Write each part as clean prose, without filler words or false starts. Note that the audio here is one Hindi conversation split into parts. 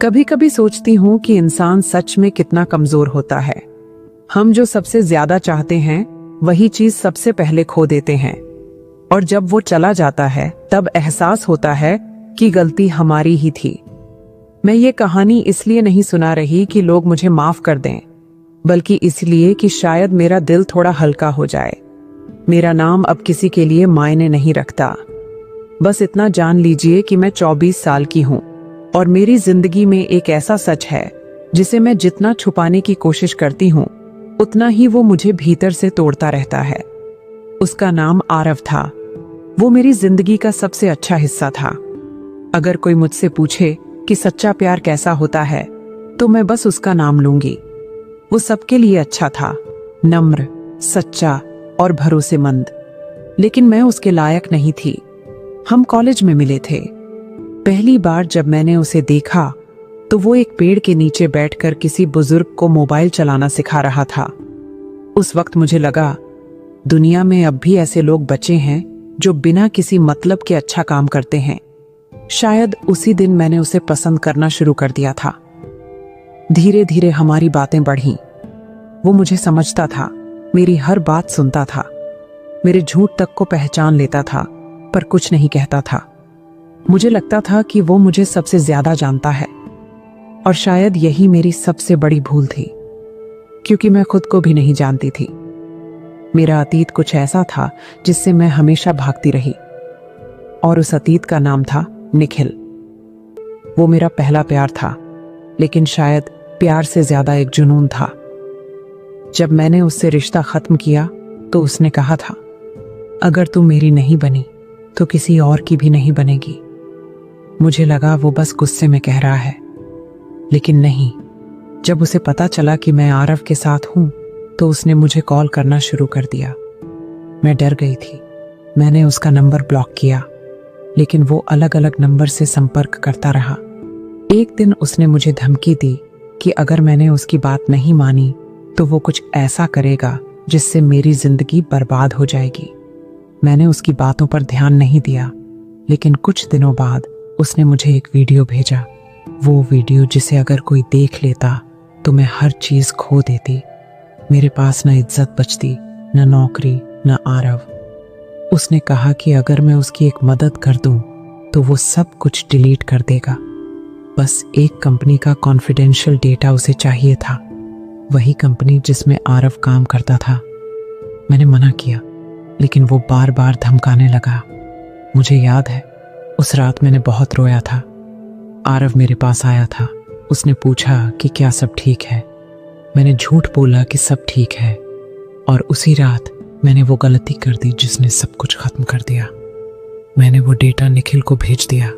कभी कभी सोचती हूँ कि इंसान सच में कितना कमजोर होता है। हम जो सबसे ज्यादा चाहते हैं वही चीज सबसे पहले खो देते हैं, और जब वो चला जाता है तब एहसास होता है कि गलती हमारी ही थी। मैं ये कहानी इसलिए नहीं सुना रही कि लोग मुझे माफ कर दें, बल्कि इसलिए कि शायद मेरा दिल थोड़ा हल्का हो जाए। मेरा नाम अब किसी के लिए मायने नहीं रखता। बस इतना जान लीजिए कि मैं 24 साल की हूँ और मेरी जिंदगी में एक ऐसा सच है जिसे मैं जितना छुपाने की कोशिश करती हूँ उतना ही वो मुझे भीतर से तोड़ता रहता है। उसका नाम आरव था। वो मेरी जिंदगी का सबसे अच्छा हिस्सा था। अगर कोई मुझसे पूछे कि सच्चा प्यार कैसा होता है तो मैं बस उसका नाम लूंगी। वो सबके लिए अच्छा था, नम्र, सच्चा और भरोसेमंद, लेकिन मैं उसके लायक नहीं थी। हम कॉलेज में मिले थे। पहली बार जब मैंने उसे देखा तो वो एक पेड़ के नीचे बैठकर किसी बुजुर्ग को मोबाइल चलाना सिखा रहा था। उस वक्त मुझे लगा दुनिया में अब भी ऐसे लोग बचे हैं जो बिना किसी मतलब के अच्छा काम करते हैं। शायद उसी दिन मैंने उसे पसंद करना शुरू कर दिया था। धीरे धीरे हमारी बातें बढ़ीं। वो मुझे समझता था, मेरी हर बात सुनता था, मेरे झूठ तक को पहचान लेता था, पर कुछ नहीं कहता था। मुझे लगता था कि वो मुझे सबसे ज्यादा जानता है, और शायद यही मेरी सबसे बड़ी भूल थी, क्योंकि मैं खुद को भी नहीं जानती थी। मेरा अतीत कुछ ऐसा था जिससे मैं हमेशा भागती रही, और उस अतीत का नाम था निखिल। वो मेरा पहला प्यार था, लेकिन शायद प्यार से ज्यादा एक जुनून था। जब मैंने उससे रिश्ता खत्म किया तो उसने कहा था, अगर तू मेरी नहीं बनी तो किसी और की भी नहीं बनेगी। मुझे लगा वो बस गुस्से में कह रहा है, लेकिन नहीं। जब उसे पता चला कि मैं आरव के साथ हूं तो उसने मुझे कॉल करना शुरू कर दिया। मैं डर गई थी। मैंने उसका नंबर ब्लॉक किया, लेकिन वो अलग अलग नंबर से संपर्क करता रहा। एक दिन उसने मुझे धमकी दी कि अगर मैंने उसकी बात नहीं मानी तो वो कुछ ऐसा करेगा जिससे मेरी जिंदगी बर्बाद हो जाएगी। मैंने उसकी बातों पर ध्यान नहीं दिया, लेकिन कुछ दिनों बाद उसने मुझे एक वीडियो भेजा। वो वीडियो जिसे अगर कोई देख लेता तो मैं हर चीज खो देती। मेरे पास न इज्जत बचती, न नौकरी, न आरव। उसने कहा कि अगर मैं उसकी एक मदद कर दूं तो वो सब कुछ डिलीट कर देगा। बस एक कंपनी का कॉन्फिडेंशियल डेटा उसे चाहिए था, वही कंपनी जिसमें आरव काम करता था। मैंने मना किया, लेकिन वो बार बार धमकाने लगा। मुझे याद है, उस रात मैंने बहुत रोया था। आरव मेरे पास आया था। उसने पूछा कि क्या सब ठीक है। मैंने झूठ बोला कि सब ठीक है, और उसी रात मैंने वो गलती कर दी जिसने सब कुछ खत्म कर दिया। मैंने वो डेटा निखिल को भेज दिया।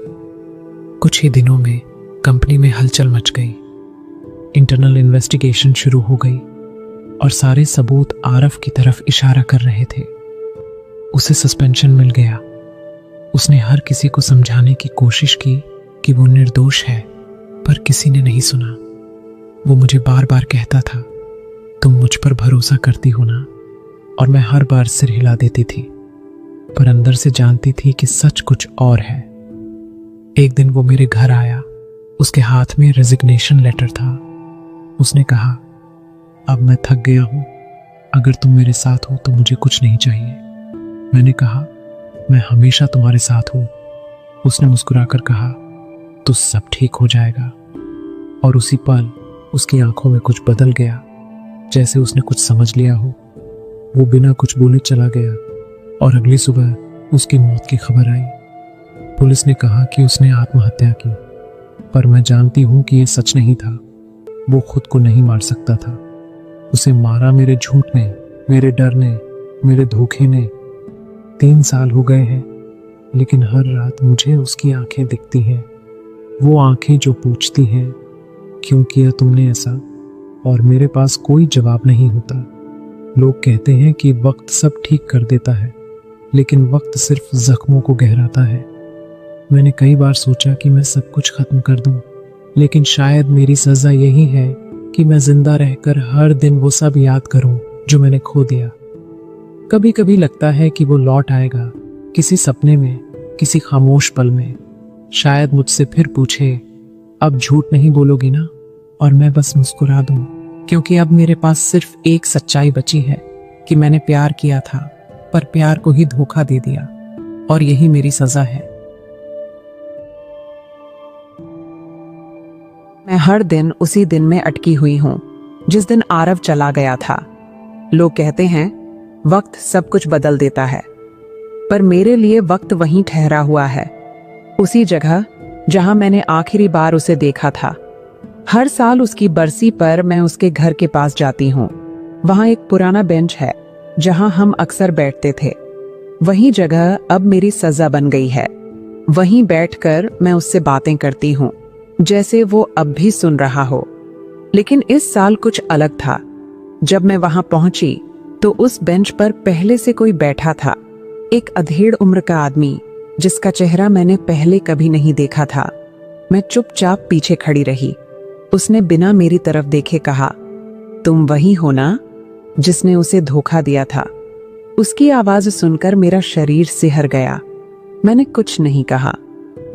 कुछ ही दिनों में कंपनी में हलचल मच गई। इंटरनल इन्वेस्टिगेशन शुरू हो गई और सारे सबूत आरव की तरफ इशारा कर रहे थे। उसे सस्पेंशन मिल गया। उसने हर किसी को समझाने की कोशिश की कि वो निर्दोष है, पर किसी ने नहीं सुना। वो मुझे बार बार कहता था, तुम मुझ पर भरोसा करती हो ना, और मैं हर बार सिर हिला देती थी, पर अंदर से जानती थी कि सच कुछ और है। एक दिन वो मेरे घर आया। उसके हाथ में रेजिग्नेशन लेटर था। उसने कहा, अब मैं थक गया हूं, अगर तुम मेरे साथ हो तो मुझे कुछ नहीं चाहिए। मैंने कहा, मैं हमेशा तुम्हारे साथ हूं। उसने मुस्कुराकर कहा, तो सब ठीक हो जाएगा। और उसी पल उसकी आंखों में कुछ बदल गया, जैसे उसने कुछ समझ लिया हो। वो बिना कुछ बोले चला गया, और अगली सुबह उसकी मौत की खबर आई। पुलिस ने कहा कि उसने आत्महत्या की, पर मैं जानती हूं कि यह सच नहीं था। वो खुद को नहीं मार सकता था। उसे मारा मेरे झूठ ने, मेरे डर ने, मेरे धोखे ने। 3 साल हो गए हैं, लेकिन हर रात मुझे उसकी आंखें दिखती हैं। वो आंखें जो पूछती हैं, क्यों किया तुमने ऐसा? और मेरे पास कोई जवाब नहीं होता। लोग कहते हैं कि वक्त सब ठीक कर देता है, लेकिन वक्त सिर्फ जख्मों को गहराता है। मैंने कई बार सोचा कि मैं सब कुछ खत्म कर दूं, लेकिन शायद मेरी सजा यही है कि मैं जिंदा रहकर हर दिन वो सब याद करूं जो मैंने खो दिया। कभी कभी लगता है कि वो लौट आएगा, किसी सपने में, किसी खामोश पल में। शायद मुझसे फिर पूछे, अब झूठ नहीं बोलोगी ना? और मैं बस मुस्कुरा दूं, क्योंकि अब मेरे पास सिर्फ एक सच्चाई बची है कि मैंने प्यार किया था, पर प्यार को ही धोखा दे दिया, और यही मेरी सजा है। मैं हर दिन उसी दिन में अटकी हुई हूं जिस दिन आरव चला गया था। लोग कहते हैं वक्त सब कुछ बदल देता है, पर मेरे लिए वक्त वहीं ठहरा हुआ है, उसी जगह जहां मैंने आखिरी बार उसे देखा था। हर साल उसकी बरसी पर मैं उसके घर के पास जाती हूँ। वहां एक पुराना बेंच है जहां हम अक्सर बैठते थे। वही जगह अब मेरी सजा बन गई है। वहीं बैठकर मैं उससे बातें करती हूँ, जैसे वो अब भी सुन रहा हो। लेकिन इस साल कुछ अलग था। जब मैं वहां पहुंची तो उस बेंच पर पहले से कोई बैठा था, एक अधेड़ उम्र का आदमी जिसका चेहरा मैंने पहले कभी नहीं देखा था। मैं चुपचाप पीछे खड़ी रही। उसने बिना मेरी तरफ देखे कहा, तुम वही हो ना जिसने उसे धोखा दिया था? उसकी आवाज सुनकर मेरा शरीर सिहर गया। मैंने कुछ नहीं कहा।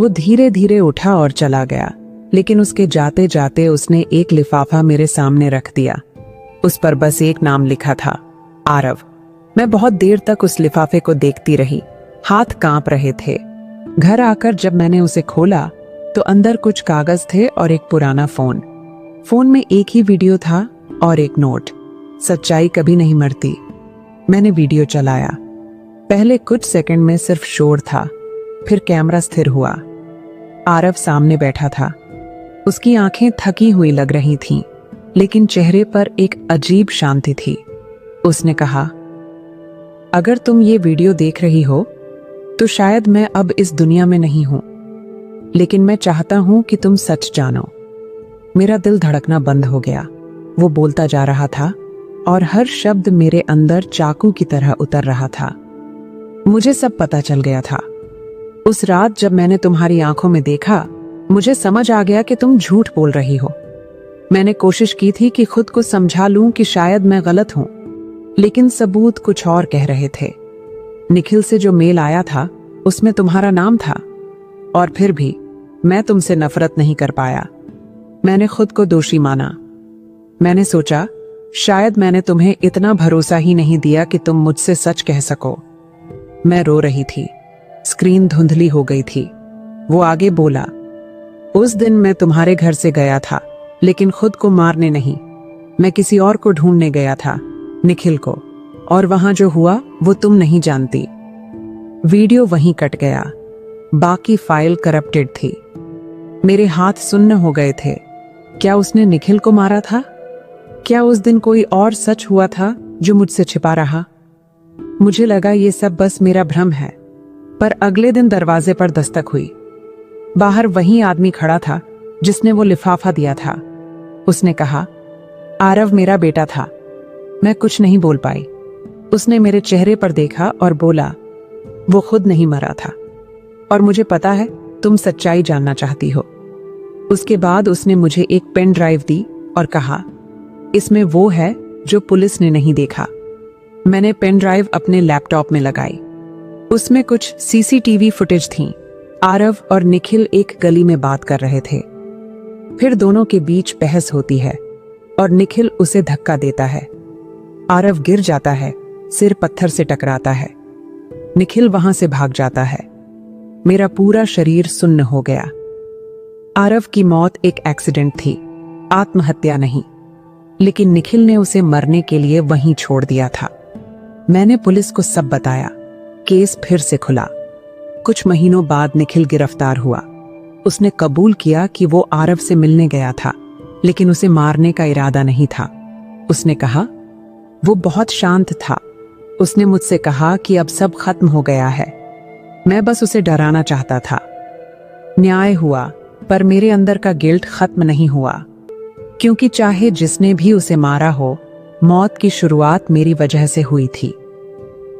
वो धीरे धीरे उठा और चला गया, लेकिन उसके जाते जाते उसने एक लिफाफा मेरे सामने रख दिया। उस पर बस एक नाम लिखा था, आरव। मैं बहुत देर तक उस लिफाफे को देखती रही, हाथ कांप रहे थे। घर आकर जब मैंने उसे खोला तो अंदर कुछ कागज थे और एक पुराना फोन। फोन में एक ही वीडियो था और एक नोट। सच्चाई कभी नहीं मरती। मैंने वीडियो चलाया। पहले कुछ सेकंड में सिर्फ शोर था, फिर कैमरा स्थिर हुआ। आरव सामने बैठा था। उसकी आंखें थकी हुई लग रही थीं, लेकिन चेहरे पर एक अजीब शांति थी। उसने कहा, अगर तुम ये वीडियो देख रही हो तो शायद मैं अब इस दुनिया में नहीं हूं, लेकिन मैं चाहता हूं कि तुम सच जानो। मेरा दिल धड़कना बंद हो गया। वो बोलता जा रहा था और हर शब्द मेरे अंदर चाकू की तरह उतर रहा था। मुझे सब पता चल गया था। उस रात जब मैंने तुम्हारी आंखों में देखा, मुझे समझ आ गया कि तुम झूठ बोल रही हो। मैंने कोशिश की थी कि खुद को समझा लूं कि शायद मैं गलत हूं, लेकिन सबूत कुछ और कह रहे थे। निखिल से जो मेल आया था उसमें तुम्हारा नाम था, और फिर भी मैं तुमसे नफरत नहीं कर पाया। मैंने खुद को दोषी माना। मैंने सोचा शायद मैंने तुम्हें इतना भरोसा ही नहीं दिया कि तुम मुझसे सच कह सको। मैं रो रही थी। स्क्रीन धुंधली हो गई थी। वो आगे बोला, उस दिन मैं तुम्हारे घर से गया था, लेकिन खुद को मारने नहीं। मैं किसी और को ढूंढने गया था, निखिल को, और वहां जो हुआ वो तुम नहीं जानती। वीडियो वहीं कट गया। बाकी फाइल करप्टेड थी। मेरे हाथ सुन्न हो गए थे। क्या उसने निखिल को मारा था? क्या उस दिन कोई और सच हुआ था जो मुझसे छिपा रहा? मुझे लगा ये सब बस मेरा भ्रम है, पर अगले दिन दरवाजे पर दस्तक हुई। बाहर वही आदमी खड़ा था जिसने वो लिफाफा दिया था। उसने कहा, आरव मेरा बेटा था। मैं कुछ नहीं बोल पाई। उसने मेरे चेहरे पर देखा और बोला, वो खुद नहीं मरा था, और मुझे पता है तुम सच्चाई जानना चाहती हो। उसके बाद उसने मुझे एक पेन ड्राइव दी और कहा, इसमें वो है जो पुलिस ने नहीं देखा। मैंने पेन ड्राइव अपने लैपटॉप में लगाई। उसमें कुछ सीसीटीवी फुटेज थी। आरव और निखिल एक गली में बात कर रहे थे। फिर दोनों के बीच बहस होती है और निखिल उसे धक्का देता है। आरव गिर जाता है, सिर पत्थर से टकराता है। निखिल वहां से भाग जाता है। मेरा पूरा शरीर सुन्न हो गया। आरव की मौत एक एक्सीडेंट थी, आत्महत्या नहीं, लेकिन निखिल ने उसे मरने के लिए वहीं छोड़ दिया था। मैंने पुलिस को सब बताया। केस फिर से खुला। कुछ महीनों बाद निखिल गिरफ्तार हुआ। उसने कबूल किया कि वो आरव से मिलने गया था, लेकिन उसे मारने का इरादा नहीं था। उसने कहा, वो बहुत शांत था। उसने मुझसे कहा कि अब सब खत्म हो गया है। मैं बस उसे डराना चाहता था। न्याय हुआ, पर मेरे अंदर का गिल्ट खत्म नहीं हुआ, क्योंकि चाहे जिसने भी उसे मारा हो, मौत की शुरुआत मेरी वजह से हुई थी।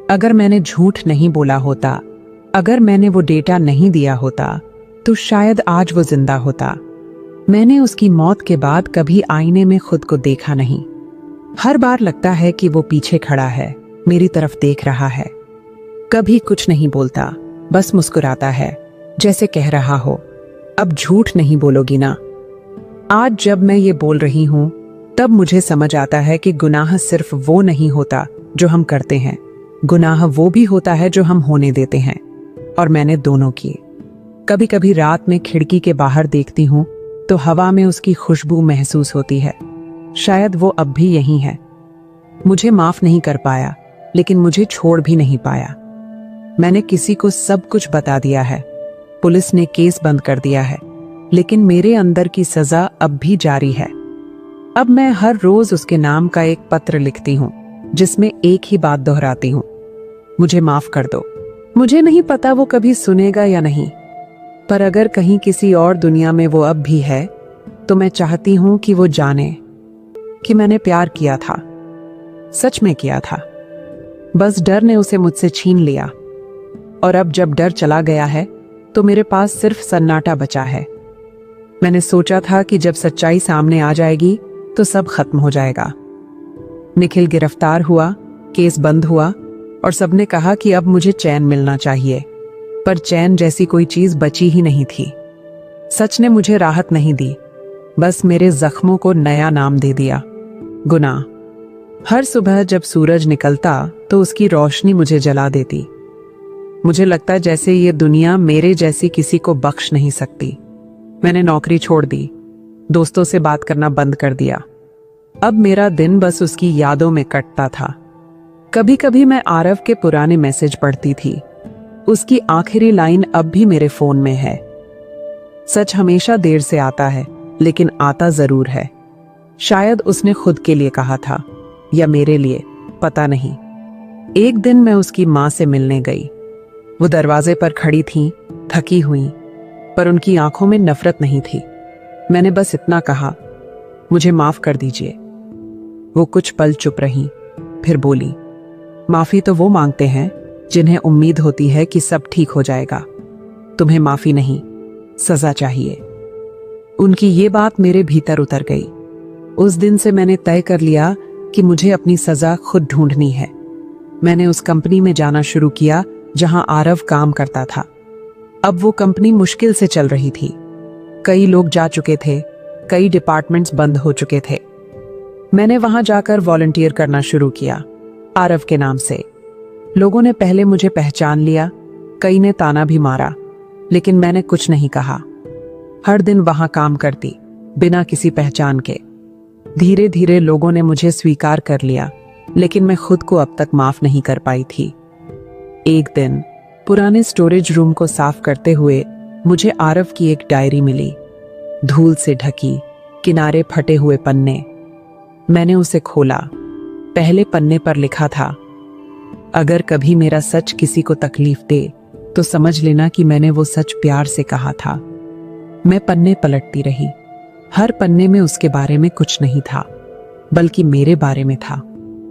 अगर मैंने झूठ नहीं बोला होता, अगर मैंने वो डेटा नहीं दिया होता, तो शायद आज वो जिंदा होता। मैंने उसकी मौत के बाद कभी आईने में खुद को देखा नहीं। हर बार लगता है कि वो पीछे खड़ा है, मेरी तरफ देख रहा है। कभी कुछ नहीं बोलता, बस मुस्कुराता है, जैसे कह रहा हो, अब झूठ नहीं बोलोगी ना? आज जब मैं ये बोल रही हूं तब मुझे समझ आता है कि गुनाह सिर्फ वो नहीं होता जो हम करते हैं, गुनाह वो भी होता है जो हम होने देते हैं। और मैंने दोनों किए। कभी कभी रात में खिड़की के बाहर देखती हूं तो हवा में उसकी खुशबू महसूस होती है। शायद वो अब भी यहीं है। मुझे माफ नहीं कर पाया, लेकिन मुझे छोड़ भी नहीं पाया। मैंने किसी को सब कुछ बता दिया है, पुलिस ने केस बंद कर दिया है, लेकिन मेरे अंदर की सजा अब भी जारी है। अब मैं हर रोज उसके नाम का एक पत्र लिखती हूँ जिसमें एक ही बात दोहराती हूँ, मुझे माफ कर दो। मुझे नहीं पता वो कभी सुनेगा या नहीं, पर अगर कहीं किसी और दुनिया में वो अब भी है तो मैं चाहती हूं कि वो जाने कि मैंने प्यार किया था, सच में किया था। बस डर ने उसे मुझसे छीन लिया। और अब जब डर चला गया है तो मेरे पास सिर्फ सन्नाटा बचा है। मैंने सोचा था कि जब सच्चाई सामने आ जाएगी तो सब खत्म हो जाएगा। निखिल गिरफ्तार हुआ, केस बंद हुआ और सबने कहा कि अब मुझे चैन मिलना चाहिए, पर चैन जैसी कोई चीज बची ही नहीं थी। सच ने मुझे राहत नहीं दी, बस मेरे जख्मों को नया नाम दे दिया, गुनाह। हर सुबह जब सूरज निकलता तो उसकी रोशनी मुझे जला देती। मुझे लगता जैसे ये दुनिया मेरे जैसी किसी को बख्श नहीं सकती। मैंने नौकरी छोड़ दी, दोस्तों से बात करना बंद कर दिया। अब मेरा दिन बस उसकी यादों में कटता था। कभी कभी मैं आरव के पुराने मैसेज पढ़ती थी। उसकी आखिरी लाइन अब भी मेरे फोन में है, सच हमेशा देर से आता है लेकिन आता जरूर है। शायद उसने खुद के लिए कहा था या मेरे लिए, पता नहीं। एक दिन मैं उसकी मां से मिलने गई। वो दरवाजे पर खड़ी थीं, थकी हुई, पर उनकी आंखों में नफरत नहीं थी। मैंने बस इतना कहा, मुझे माफ कर दीजिए। वो कुछ पल चुप रही, फिर बोली, माफी तो वो मांगते हैं जिन्हें उम्मीद होती है कि सब ठीक हो जाएगा। तुम्हें माफी नहीं, सजा चाहिए। उनकी ये बात मेरे भीतर उतर गई। उस दिन से मैंने तय कर लिया कि मुझे अपनी सजा खुद ढूंढनी है। मैंने उस कंपनी में जाना शुरू किया जहां आरव काम करता था। अब वो कंपनी मुश्किल से चल रही थी। कई लोग जा चुके थे, कई डिपार्टमेंट्स बंद हो चुके थे। मैंने वहां जाकर वॉलंटियर करना शुरू किया, आरव के नाम से। लोगों ने पहले मुझे पहचान लिया, कई ने ताना भी मारा, लेकिन मैंने कुछ नहीं कहा। हर दिन वहां काम करती, बिना किसी पहचान के। धीरे धीरे लोगों ने मुझे स्वीकार कर लिया, लेकिन मैं खुद को अब तक माफ नहीं कर पाई थी। एक दिन पुराने स्टोरेज रूम को साफ करते हुए मुझे आरव की एक डायरी मिली, धूल से ढकी, किनारे फटे हुए पन्ने। मैंने उसे खोला। पहले पन्ने पर लिखा था, अगर कभी मेरा सच किसी को तकलीफ दे तो समझ लेना कि मैंने वो सच प्यार से कहा था। मैं पन्ने पलटती रही। हर पन्ने में उसके बारे में कुछ नहीं था, बल्कि मेरे बारे में था।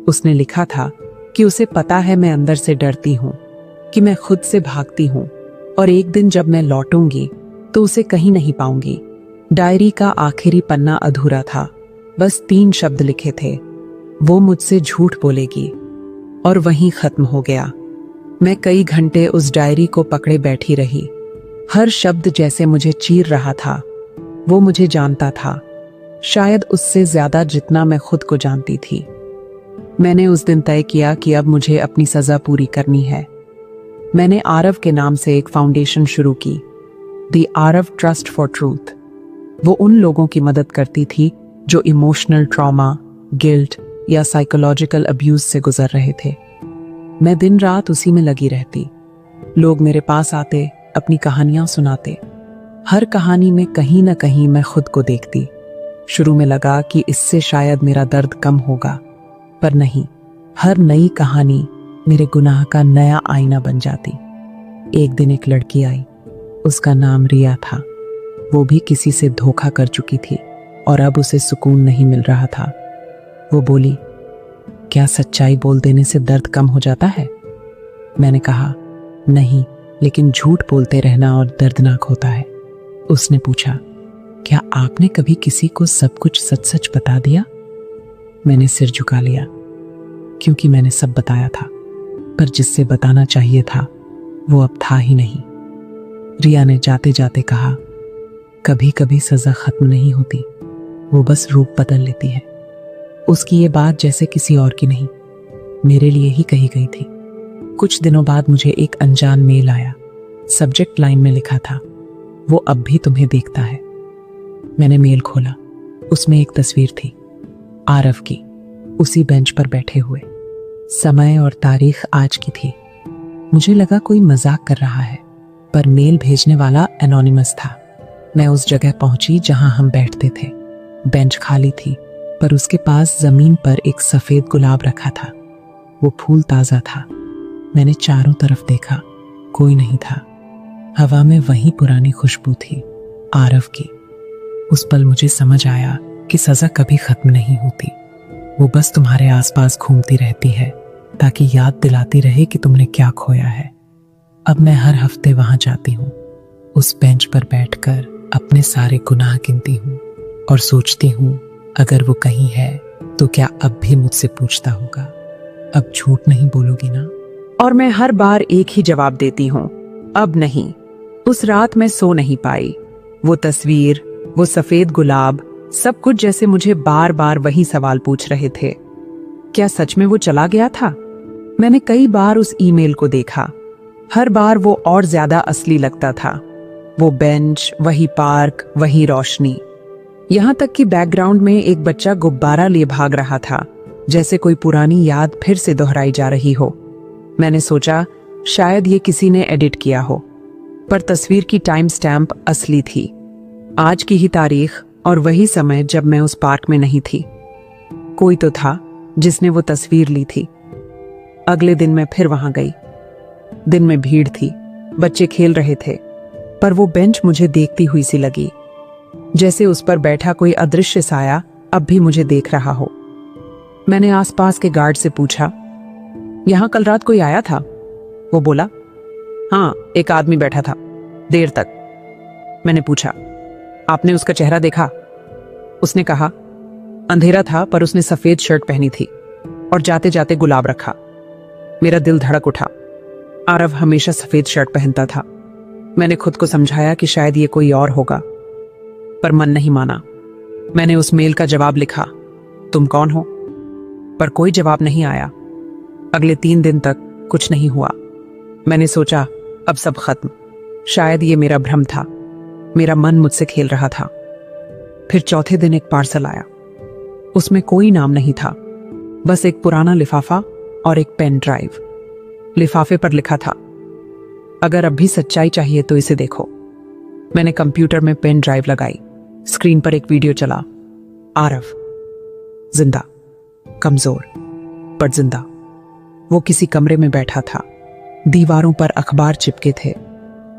उसने लिखा था कि उसे पता है मैं अंदर से डरती हूं, कि मैं खुद से भागती हूं और एक दिन जब मैं लौटूंगी तो उसे कहीं नहीं पाऊंगी। डायरी का आखिरी पन्ना अधूरा था, बस 3 शब्द लिखे थे, वो मुझसे झूठ बोलेगी, और वहीं खत्म हो गया। मैं कई घंटे उस डायरी को पकड़े बैठी रही। हर शब्द जैसे मुझे चीर रहा था। वो मुझे जानता था, शायद उससे ज्यादा जितना मैं खुद को जानती थी। मैंने उस दिन तय किया कि अब मुझे अपनी सजा पूरी करनी है। मैंने आरव के नाम से एक फाउंडेशन शुरू की, the Aarav trust for truth. वो उन लोगों की मदद करती थी जो इमोशनल ट्रॉमा, गिल्ट या साइकोलॉजिकल अब्यूज से गुजर रहे थे। मैं दिन रात उसी में लगी रहती। लोग मेरे पास आते, अपनी कहानियां सुनाते। हर कहानी में कहीं ना कहीं मैं खुद को देखती। शुरू में लगा कि इससे शायद मेरा दर्द कम होगा, पर नहीं, हर नई कहानी मेरे गुनाह का नया आईना बन जाती। एक दिन एक लड़की आई, उसका नाम रिया था। वो भी किसी से धोखा कर चुकी थी और अब उसे सुकून नहीं मिल रहा था। वो बोली, क्या सच्चाई बोल देने से दर्द कम हो जाता है? मैंने कहा, नहीं, लेकिन झूठ बोलते रहना और दर्दनाक होता है। उसने पूछा, क्या आपने कभी किसी को सब कुछ सच सच बता दिया? मैंने सिर झुका लिया, क्योंकि मैंने सब बताया था, पर जिससे बताना चाहिए था वो अब था ही नहीं। रिया ने जाते जाते कहा, कभी कभी सजा खत्म नहीं होती, वो बस रूप बदल लेती है। उसकी ये बात जैसे किसी और की नहीं, मेरे लिए ही कही गई थी। कुछ दिनों बाद मुझे एक अनजान मेल आया। सब्जेक्ट लाइन में लिखा था, वो अब भी तुम्हें देखता है। मैंने मेल खोला। उसमें एक तस्वीर थी, आरव की, उसी बेंच पर बैठे हुए। समय और तारीख आज की थी। मुझे लगा कोई मजाक कर रहा है, पर मेल भेजने वाला एनोनिमस था। मैं उस जगह पहुंची जहां हम बैठते थे। बेंच खाली थी, पर उसके पास जमीन पर एक सफेद गुलाब रखा था। वो फूल ताजा था। मैंने चारों तरफ देखा, कोई नहीं था। हवा में वही पुरानी खुशबू थी, आरव की। उस पल मुझे समझ आया कि सजा कभी खत्म नहीं होती। वो बस तुम्हारे आसपास घूमती रहती है, ताकि याद दिलाती रहे कि तुमने क्या खोया है। अब मैं हर हफ्ते वहां जाती हूँ, उस बेंच पर बैठकर अपने सारे गुनाह गिनती हूँ और सोचती हूँ, अगर वो कहीं है तो क्या अब भी मुझसे पूछता होगा। अब झूठ नहीं बोलोगी ना? और मैं हर बार एक ही जवाब देती हूँ, अब नहीं। उस रात मैं सो नहीं पाई। वो तस्वीर, वो सफेद गुलाब, सब कुछ जैसे मुझे बार बार वही सवाल पूछ रहे थे। क्या सच में वो चला गया था? मैंने कई बार उस ईमेल को देखा। हर बार वो और ज्यादा असली लगता था। वो बेंच, वही पार्क, वही रोशनी। यहां तक कि बैकग्राउंड में एक बच्चा गुब्बारा लिए भाग रहा था, जैसे कोई पुरानी याद फिर से दोहराई जा रही हो। मैंने सोचा शायद ये किसी ने एडिट किया हो, पर तस्वीर की टाइम स्टैम्प असली थी। आज की ही तारीख और वही समय जब मैं उस पार्क में नहीं थी। कोई तो था जिसने वो तस्वीर ली थी। अगले दिन मैं फिर वहां गई। दिन में भीड़ थी, बच्चे खेल रहे थे, पर वो बेंच मुझे देखती हुई सी लगी, जैसे उस पर बैठा कोई अदृश्य साया अब भी मुझे देख रहा हो। मैंने आसपास के गार्ड से पूछा, यहां कल रात कोई आया था? वो बोला, हाँ, एक आदमी बैठा था देर तक। मैंने पूछा, आपने उसका चेहरा देखा? उसने कहा, अंधेरा था पर उसने सफेद शर्ट पहनी थी और जाते जाते गुलाब रखा। मेरा दिल धड़क उठा। आरव हमेशा सफेद शर्ट पहनता था। मैंने खुद को समझाया कि शायद ये कोई और होगा, पर मन नहीं माना। मैंने उस मेल का जवाब लिखा, तुम कौन हो? पर कोई जवाब नहीं आया। अगले 3 दिन तक कुछ नहीं हुआ। मैंने सोचा अब सब खत्म। शायद ये मेरा भ्रम था, मेरा मन मुझसे खेल रहा था। फिर चौथे दिन एक पार्सल आया। उसमें कोई नाम नहीं था, बस एक पुराना लिफाफा और एक पेन ड्राइव। लिफाफे पर लिखा था, अगर अब भी सच्चाई चाहिए तो इसे देखो। मैंने कंप्यूटर में पेन ड्राइव लगाई। स्क्रीन पर एक वीडियो चला। आरव जिंदा, कमजोर पर जिंदा। वो किसी कमरे में बैठा था। दीवारों पर अखबार चिपके थे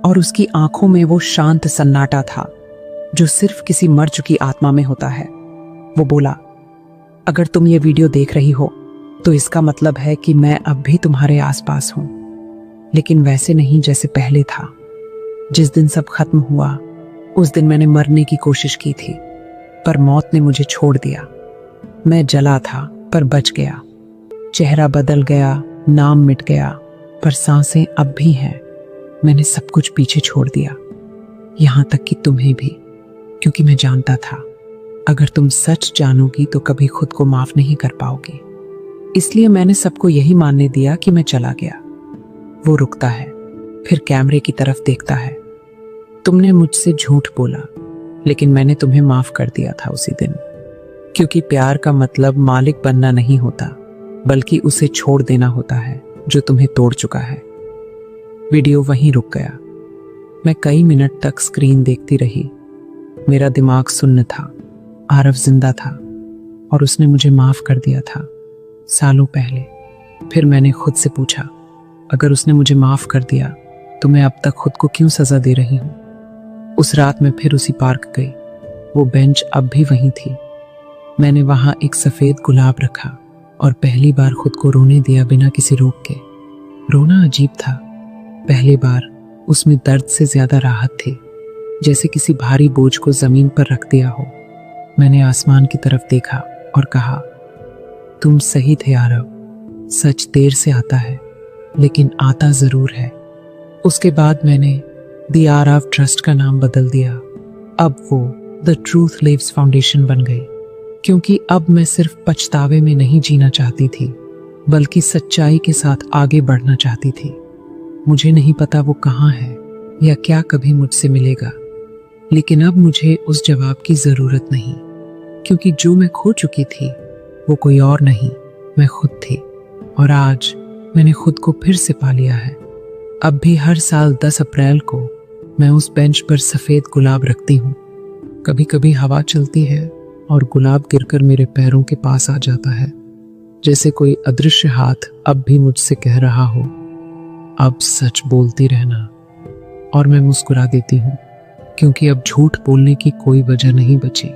और उसकी आंखों में वो शांत सन्नाटा था जो सिर्फ किसी मर चुकी आत्मा में होता है। वो बोला, अगर तुम ये वीडियो देख रही हो तो इसका मतलब है कि मैं अब भी तुम्हारे आसपास हूं, लेकिन वैसे नहीं जैसे पहले था। जिस दिन सब खत्म हुआ उस दिन मैंने मरने की कोशिश की थी, पर मौत ने मुझे छोड़ दिया। मैं जला था पर बच गया। चेहरा बदल गया, नाम मिट गया, पर सांसें अब भी हैं। मैंने सब कुछ पीछे छोड़ दिया, यहां तक कि तुम्हें भी, क्योंकि मैं जानता था अगर तुम सच जानोगी तो कभी खुद को माफ नहीं कर पाओगी। इसलिए मैंने सबको यही मानने दिया कि मैं चला गया। वो रुकता है, फिर कैमरे की तरफ देखता है। तुमने मुझसे झूठ बोला, लेकिन मैंने तुम्हें माफ कर दिया था उसी दिन, क्योंकि प्यार का मतलब मालिक बनना नहीं होता, बल्कि उसे छोड़ देना होता है जो तुम्हें तोड़ चुका है। वीडियो वहीं रुक गया। मैं कई मिनट तक स्क्रीन देखती रही। मेरा दिमाग सुन्न था। आरव जिंदा था और उसने मुझे माफ कर दिया था सालों पहले। फिर मैंने खुद से पूछा, अगर उसने मुझे माफ कर दिया तो मैं अब तक खुद को क्यों सजा दे रही हूं? उस रात मैं फिर उसी पार्क गई। वो बेंच अब भी वहीं थी। मैंने वहां एक सफेद गुलाब रखा और पहली बार खुद को रोने दिया बिना किसी रोक के। रोना अजीब था। पहली बार उसमें दर्द से ज्यादा राहत थी, जैसे किसी भारी बोझ को जमीन पर रख दिया हो। मैंने आसमान की तरफ देखा और कहा, तुम सही थे आरव, सच देर से आता है लेकिन आता जरूर है। उसके बाद मैंने द आरव ट्रस्ट का नाम बदल दिया। अब वो द ट्रूथ लिव्स फाउंडेशन बन गई, क्योंकि अब मैं सिर्फ पछतावे में नहीं जीना चाहती थी, बल्कि सच्चाई के साथ आगे बढ़ना चाहती थी। मुझे नहीं पता वो कहाँ है या क्या कभी मुझसे मिलेगा, लेकिन अब मुझे उस जवाब की जरूरत नहीं, क्योंकि जो मैं खो चुकी थी वो कोई और नहीं, मैं खुद थी। और आज मैंने खुद को फिर से पा लिया है। अब भी हर साल 10 अप्रैल को मैं उस बेंच पर सफेद गुलाब रखती हूँ। कभी कभी हवा चलती है और गुलाब गिरकर मेरे पैरों के पास आ जाता है, जैसे कोई अदृश्य हाथ अब भी मुझसे कह रहा हो, अब सच बोलती रहना। और मैं मुस्कुरा देती हूँ, क्योंकि अब झूठ बोलने की कोई वजह नहीं बची।